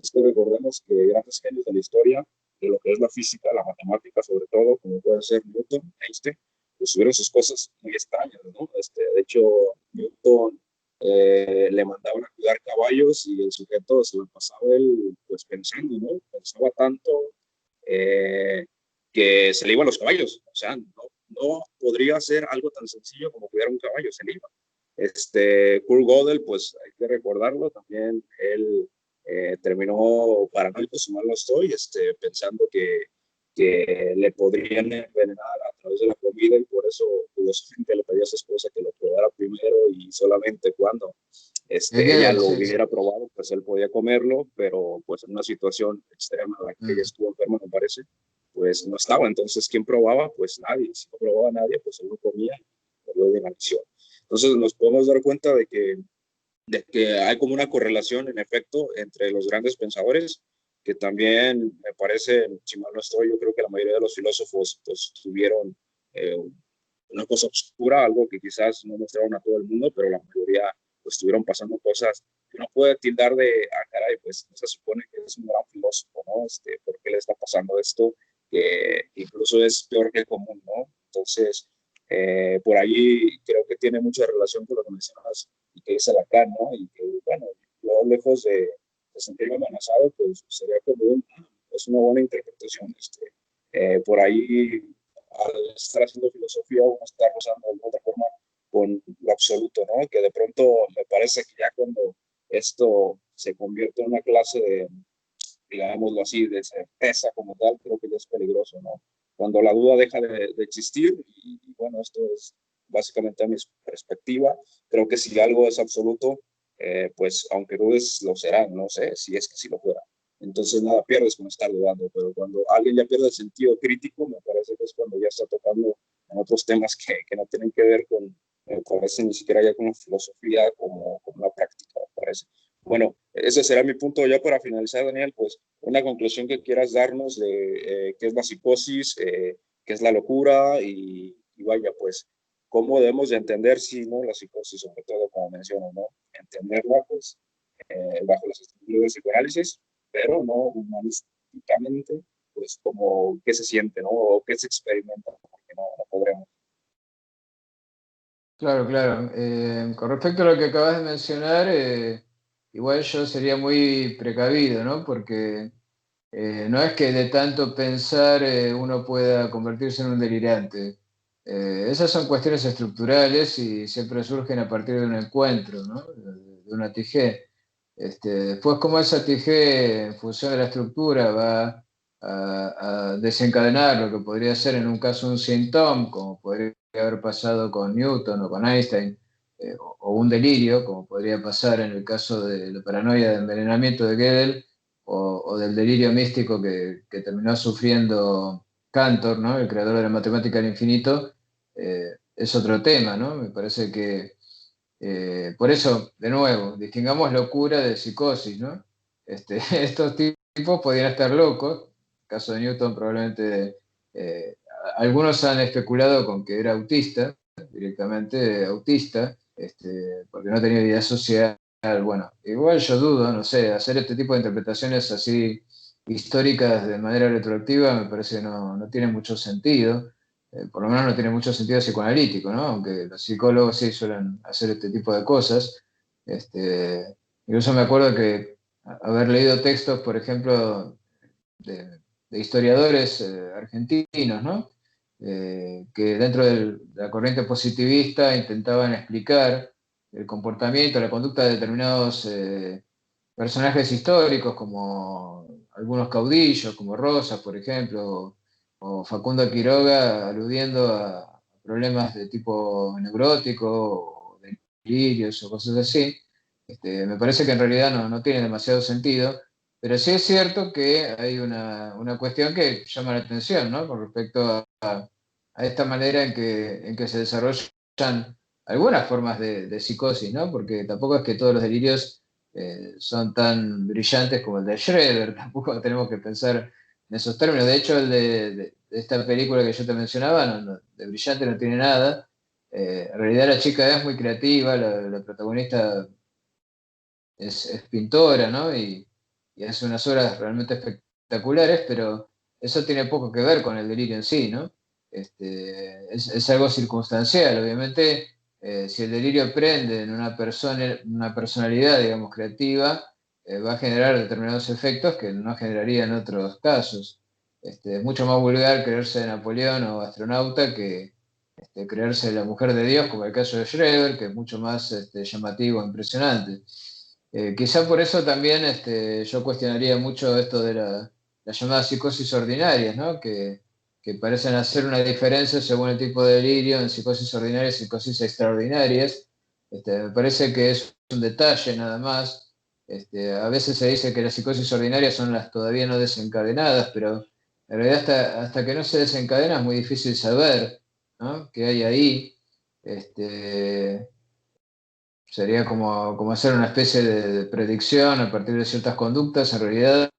es que recordemos que grandes genios de la historia, de lo que es la física, la matemática sobre todo, como puede ser Newton, Einstein, pues tuvieron sus cosas muy extrañas, ¿no? De hecho, Newton le mandaban a cuidar caballos y el sujeto se lo pasaba él pues pensando, ¿no? Pensaba tanto eh, que se le iban los caballos, o sea, no podría ser algo tan sencillo como cuidar un caballo, se le iba. Kurt Gödel, pues hay que recordarlo, también él terminó paranoico, si mal no estoy, pensando que le podrían envenenar a través de la comida y por eso curiosamente le pedía a su esposa que lo probara primero y solamente cuando ella Gödel, lo sí, sí. hubiera probado, pues él podía comerlo, pero pues en una situación extrema en la que ella Mm. estuvo enferma, me parece, pues no estaba. Entonces, ¿quién probaba? Pues nadie. Si no probaba nadie, pues él no comía, murió de inanición. Entonces nos podemos dar cuenta de que hay como una correlación, en efecto, entre los grandes pensadores, que también me parece, si mal no estoy, yo creo que la mayoría de los filósofos pues, tuvieron una cosa oscura, algo que quizás no mostraron a todo el mundo, pero la mayoría pues estuvieron pasando cosas que uno puede tildar de, caray, pues no se supone que es un gran filósofo, ¿no? ¿Por qué le está pasando esto? Que incluso es peor que el común, ¿no? Entonces, por ahí creo que tiene mucha relación con lo que mencionas y que dice Lacan, ¿no? Y que, bueno, yo lejos de sentirme amenazado, pues sería como es una buena interpretación. Por ahí, al estar haciendo filosofía, uno está rozando de alguna otra forma con lo absoluto, ¿no? Que de pronto me parece que ya cuando esto se convierte en una clase de, digámoslo así, de certeza como tal, creo que ya es peligroso, ¿no? Cuando la duda deja de existir, y bueno, esto es básicamente a mi perspectiva, creo que si algo es absoluto, pues aunque dudes, lo será, no sé, si es que sí lo fuera. Entonces nada pierdes con estar dudando, pero cuando alguien ya pierde el sentido crítico, me parece que es cuando ya está tocando en otros temas que no tienen que ver con, me parece, ni siquiera ya con la filosofía como la práctica, me parece. Bueno, ese será mi punto ya para finalizar, Daniel, pues una conclusión que quieras darnos de qué es la psicosis, qué es la locura y vaya, pues, cómo debemos de entender, sí, ¿no? La psicosis, sobre todo, como menciono, ¿no? Entenderla, pues, bajo las estructuras de psicoanálisis, pero no humanísticamente, pues, como qué se siente, ¿no? O qué se experimenta, porque no podremos. Claro, claro. Con respecto a lo que acabas de mencionar, igual yo sería muy precavido, ¿no? Porque no es que de tanto pensar uno pueda convertirse en un delirante. Esas son cuestiones estructurales y siempre surgen a partir de un encuentro, ¿no? De una TIG. Después, cómo esa TIG, en función de la estructura, va a desencadenar lo que podría ser en un caso un síntoma, como podría haber pasado con Newton o con Einstein, o un delirio, como podría pasar en el caso de la paranoia de envenenamiento de Gödel, o del delirio místico que terminó sufriendo Cantor, ¿no? El creador de la matemática del infinito, es otro tema, ¿no? Me parece que por eso, de nuevo, distingamos locura de psicosis, ¿no? Estos tipos podían estar locos, en el caso de Newton probablemente eh, algunos han especulado con que era autista, directamente autista, porque no tenía vida social. Bueno, igual yo dudo, no sé, hacer este tipo de interpretaciones así históricas de manera retroactiva me parece que no tiene mucho sentido. Por lo menos no tiene mucho sentido psicoanalítico, ¿no? Aunque los psicólogos sí suelen hacer este tipo de cosas. Incluso me acuerdo que haber leído textos, por ejemplo, de historiadores argentinos, ¿no? Que dentro de la corriente positivista intentaban explicar el comportamiento, la conducta de determinados personajes históricos, como algunos caudillos, como Rosas, por ejemplo, o Facundo Quiroga, aludiendo a problemas de tipo neurótico, o delirios, o cosas así. Me parece que en realidad no tiene demasiado sentido, pero sí es cierto que hay una cuestión que llama la atención, ¿no? Con respecto a esta manera en que se desarrollan algunas formas de psicosis, ¿no? Porque tampoco es que todos los delirios son tan brillantes como el de Schroeder. Tampoco tenemos que pensar en esos términos. De hecho, el de esta película que yo te mencionaba, de brillante no tiene nada. En realidad la chica es muy creativa, la protagonista es pintora, ¿no? Y hace unas obras realmente espectaculares, pero eso tiene poco que ver con el delirio en sí, ¿no? Es algo circunstancial, obviamente. Si el delirio prende en una personalidad, digamos, creativa, va a generar determinados efectos que no generaría en otros casos. Es mucho más vulgar creerse Napoleón o astronauta que creerse la mujer de Dios, como el caso de Schroeder, que es mucho más llamativo e impresionante. Quizá por eso también yo cuestionaría mucho esto de las llamadas psicosis ordinarias, ¿no? Que parecen hacer una diferencia según el tipo de delirio en psicosis ordinarias y psicosis extraordinarias. Me parece que es un detalle nada más. A veces se dice que las psicosis ordinarias son las todavía no desencadenadas, pero en realidad hasta que no se desencadena es muy difícil saber, ¿no?, qué hay ahí. Este, Sería como hacer una especie de predicción a partir de ciertas conductas. En realidad,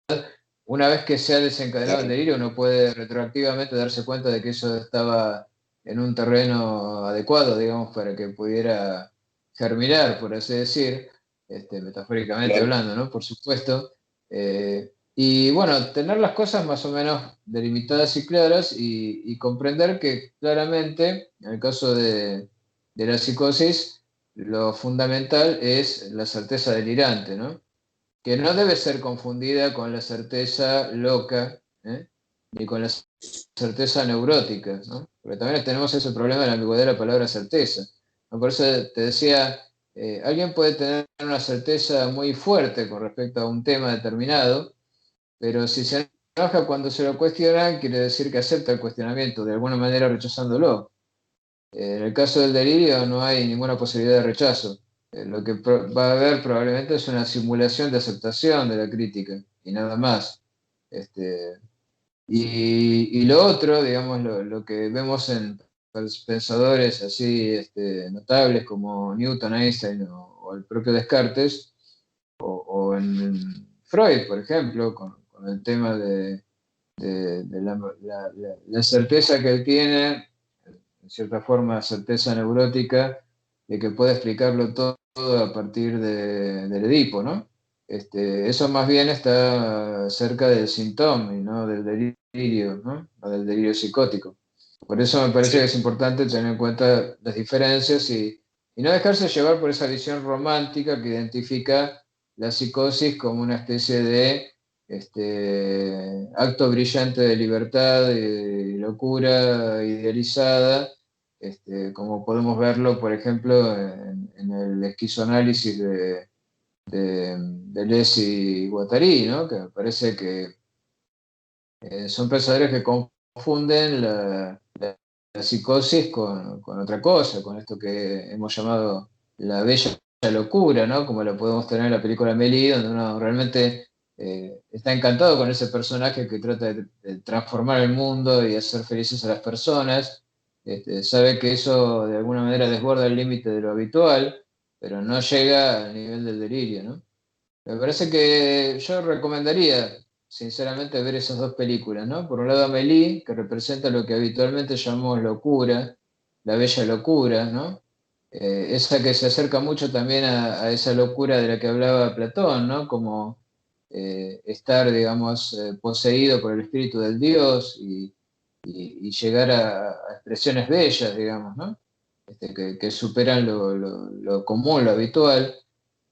una vez que se ha desencadenado el Claro, delirio, uno puede retroactivamente darse cuenta de que eso estaba en un terreno adecuado, digamos, para que pudiera germinar, por así decir, metafóricamente claro, hablando, ¿no? Por supuesto. Y bueno, tener las cosas más o menos delimitadas y claras y comprender que claramente, en el caso de la psicosis, lo fundamental es la certeza delirante, ¿no? Que no debe ser confundida con la certeza loca, ¿eh?, ni con la certeza neurótica, ¿no? Porque también tenemos ese problema de la ambigüedad de la palabra certeza, ¿no? Por eso te decía, alguien puede tener una certeza muy fuerte con respecto a un tema determinado, pero si se enoja cuando se lo cuestionan, quiere decir que acepta el cuestionamiento, de alguna manera rechazándolo. En el caso del delirio no hay ninguna posibilidad de rechazo. Lo que va a haber probablemente es una simulación de aceptación de la crítica y nada más. Este, y lo otro, digamos, lo que vemos en pensadores así notables como Newton, Einstein o el propio Descartes, o en Freud, por ejemplo, con el tema de la certeza que él tiene, en cierta forma, certeza neurótica, de que puede explicarlo todo a partir del Edipo, ¿no? Eso más bien está cerca del síntoma y no del delirio, ¿no? O del delirio psicótico. Por eso me parece que sí, es importante tener en cuenta las diferencias y no dejarse llevar por esa visión romántica que identifica la psicosis como una especie de acto brillante de libertad y locura idealizada, como podemos verlo, por ejemplo, en el esquizoanálisis de Deleuze y Guattari, ¿no? Que me parece que son pensadores que confunden la psicosis con otra cosa, con esto que hemos llamado la bella locura, ¿no? Como lo podemos tener en la película Amélie, donde uno realmente está encantado con ese personaje que trata de transformar el mundo y hacer felices a las personas. Sabe que eso de alguna manera desborda el límite de lo habitual, pero no llega al nivel del delirio, ¿no? Me parece que yo recomendaría, sinceramente, ver esas dos películas, ¿no? Por un lado, Amélie, que representa lo que habitualmente llamamos locura, la bella locura, ¿no? Esa que se acerca mucho también a esa locura de la que hablaba Platón, ¿no? Como estar, digamos, poseído por el espíritu del Dios y llegar a expresiones bellas, digamos, ¿no? Que superan lo común, lo habitual.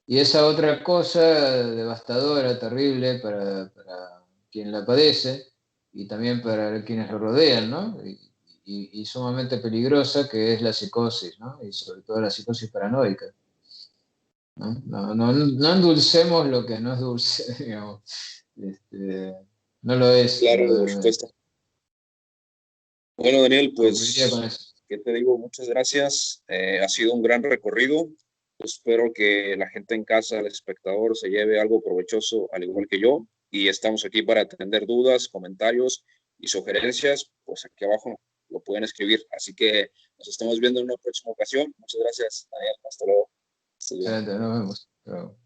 Y esa otra cosa devastadora, terrible para quien la padece y también para quienes lo rodean, ¿no? Y sumamente peligrosa, que es la psicosis, ¿no? Y sobre todo la psicosis paranoica, ¿no? No endulcemos lo que no es dulce, digamos. Este, no lo es, claro, por indudablemente. supuesto. Bueno, Daniel, Concluiría con pues, eso. ¿qué te digo? Muchas gracias. Ha sido un gran recorrido. Espero que la gente en casa, el espectador, se lleve algo provechoso, al igual que yo. Y estamos aquí para atender dudas, comentarios y sugerencias. Pues aquí abajo lo pueden escribir. Así que nos estamos viendo en una próxima ocasión. Muchas gracias, Daniel. Hasta luego. Estés bien. Excelente, nos vemos. Chao.